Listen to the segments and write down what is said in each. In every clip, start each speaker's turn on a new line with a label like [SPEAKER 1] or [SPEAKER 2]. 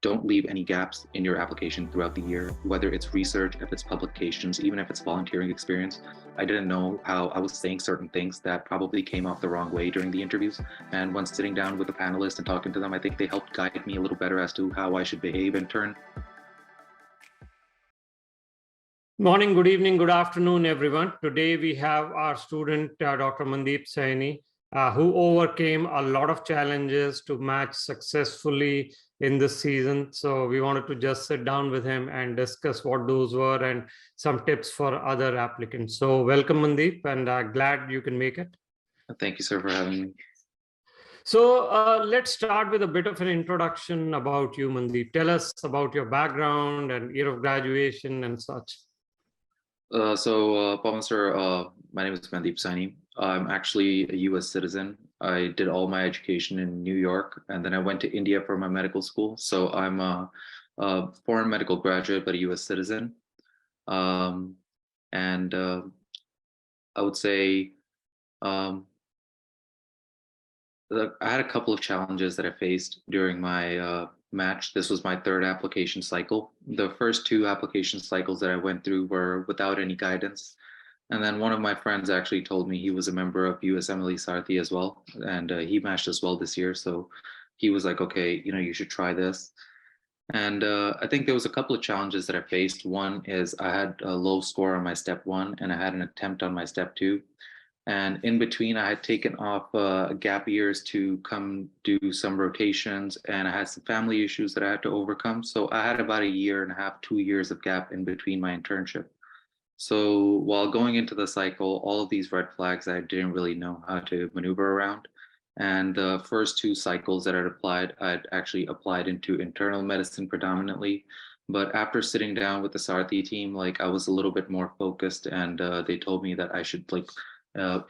[SPEAKER 1] don't leave any gaps in your application throughout the year, whether it's research, if it's publications, even if it's volunteering experience. I didn't know how I was saying certain things that probably came off the wrong way during the interviews. And when sitting down with the panelists and talking to them, I think they helped guide me a little better as to how I should behave in turn.
[SPEAKER 2] Morning, good evening, good afternoon, everyone. Today we have our student, Dr. Mandeep Saini, who overcame a lot of challenges to match successfully in this season. So we wanted to just sit down with him and discuss what those were and some tips for other applicants. So welcome, Mandeep, and glad you can make it.
[SPEAKER 1] Thank you, sir, for having me.
[SPEAKER 2] So let's start with a bit of an introduction about you, Mandeep. Tell us about your background and year of graduation and such.
[SPEAKER 1] Pawan sir, my name is Mandeep Saini. I'm actually a US citizen. I did all my education in New York, and then I went to India for my medical school. So I'm a foreign medical graduate, but a US citizen. I would say I had a couple of challenges that I faced during my match. This was my third application cycle. The first two application cycles that I went through were without any guidance. And then one of my friends actually told me he was a member of USMLE Journey as well. And he matched as well this year. So he was like, okay, you should try this. And I think there was a couple of challenges that I faced. One is I had a low score on my step 1 and I had an attempt on my step 2. And in between, I had taken off gap years to come do some rotations, and I had some family issues that I had to overcome. So I had about 1.5 years, 2 years of gap in between my internship. So while going into the cycle, all of these red flags I didn't really know how to maneuver around. And the first 2 cycles that I'd actually applied into internal medicine predominantly. But after sitting down with the Sarthi team, I was a little bit more focused, and they told me that I should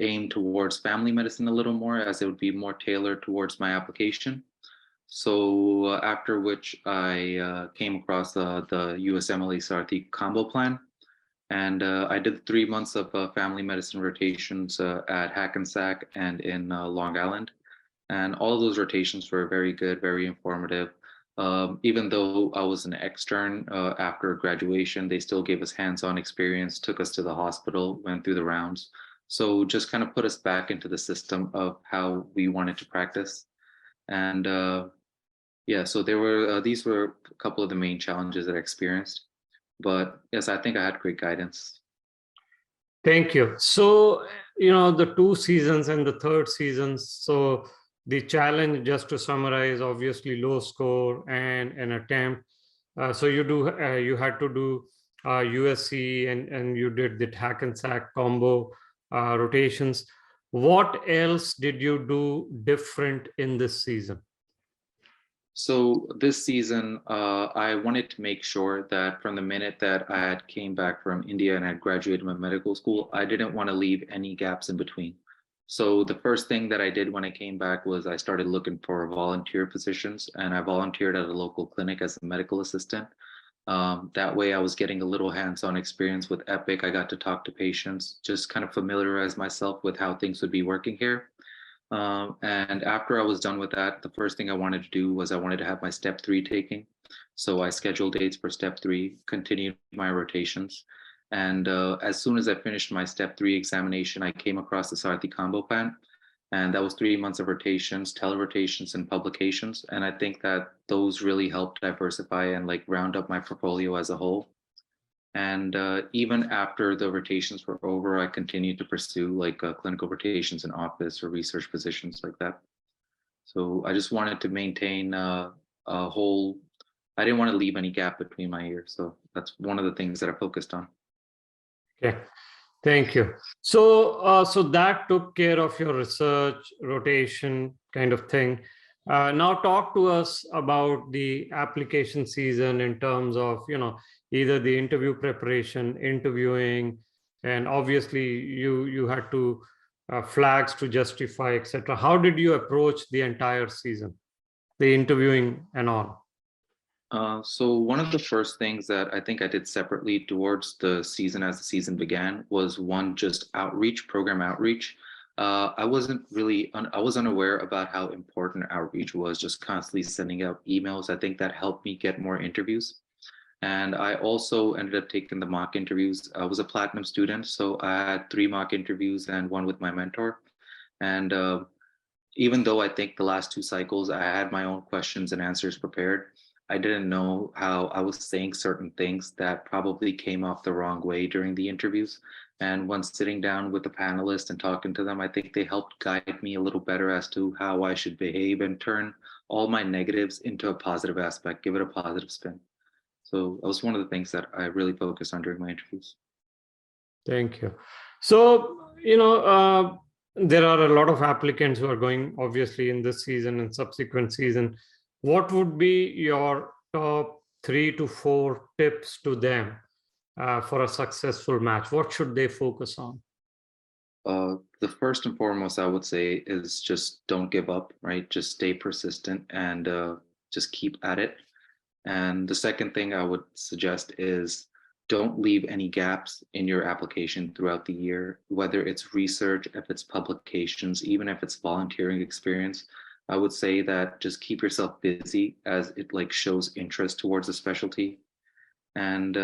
[SPEAKER 1] aim towards family medicine a little more, as it would be more tailored towards my application. So after which I came across the USMLE Sarthi combo plan. And I did 3 months of family medicine rotations at Hackensack and in Long Island. And all of those rotations were very good, very informative. Even though I was an extern after graduation, they still gave us hands-on experience, took us to the hospital, went through the rounds. So just kind of put us back into the system of how we wanted to practice. And yeah, so these were a couple of the main challenges that I experienced. But yes, I think I had great guidance.
[SPEAKER 2] Thank you. So, the 2 seasons and the third season. So the challenge, just to summarize, obviously low score and an attempt. So you had to do USC and you did the Hackensack combo rotations. What else did you do different in this season?
[SPEAKER 1] So this season, I wanted to make sure that from the minute that I had came back from India and had graduated my medical school, I didn't want to leave any gaps in between. So the first thing that I did when I came back was I started looking for volunteer positions, and I volunteered at a local clinic as a medical assistant. That way I was getting a little hands-on experience with Epic. I got to talk to patients, just kind of familiarize myself with how things would be working here. And after I was done with that, the first thing I wanted to do was I wanted to have my step 3 taking. So I scheduled dates for step 3, continued my rotations. And as soon as I finished my step 3 examination, I came across the Sarthi combo plan. And that was 3 months of rotations, telerotations, and publications. And I think that those really helped diversify and round up my portfolio as a whole. And even after the rotations were over, I continued to pursue clinical rotations in office or research positions like that. So I just wanted to maintain a whole, I didn't want to leave any gap between my years. So that's one of the things that I focused on.
[SPEAKER 2] Okay. Thank you. So, so that took care of your research, rotation kind of thing. Now talk to us about the application season in terms of, either the interview preparation, interviewing, and obviously you had to flags to justify, etc. How did you approach the entire season, the interviewing and all?
[SPEAKER 1] So one of the first things that I think I did separately towards the season as the season began was one, just outreach, program outreach. I was unaware about how important outreach was, just constantly sending out emails. I think that helped me get more interviews. And I also ended up taking the mock interviews. I was a platinum student, so I had 3 mock interviews and one with my mentor. And even though I think the last 2 cycles I had my own questions and answers prepared, I didn't know how I was saying certain things that probably came off the wrong way during the interviews. And once sitting down with the panelists and talking to them, I think they helped guide me a little better as to how I should behave and turn all my negatives into a positive aspect, give it a positive spin. So that was one of the things that I really focused on during my interviews.
[SPEAKER 2] Thank you. So, there are a lot of applicants who are going, obviously, in this season and subsequent season. What would be your top 3 to 4 tips to them for a successful match? What should they focus on?
[SPEAKER 1] The first and foremost, I would say, is just don't give up, right? Just stay persistent and just keep at it. And the second thing I would suggest is don't leave any gaps in your application throughout the year, whether it's research, if it's publications, even if it's volunteering experience. I would say that just keep yourself busy as it like shows interest towards a specialty. And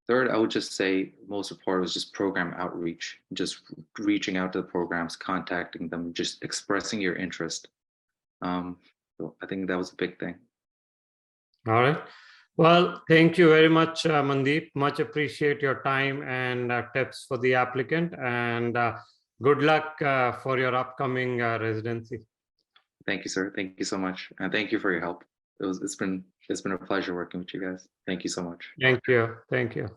[SPEAKER 1] third, I would just say most important is just program outreach, just reaching out to the programs, contacting them, just expressing your interest. So I think that was a big thing.
[SPEAKER 2] All right. Well, thank you very much, Mandeep. Much appreciate your time and tips for the applicant, and good luck for your upcoming residency.
[SPEAKER 1] Thank you, sir. Thank you so much. And thank you for your help. It's been a pleasure working with you guys. Thank you so much.
[SPEAKER 2] Thank you. Thank you.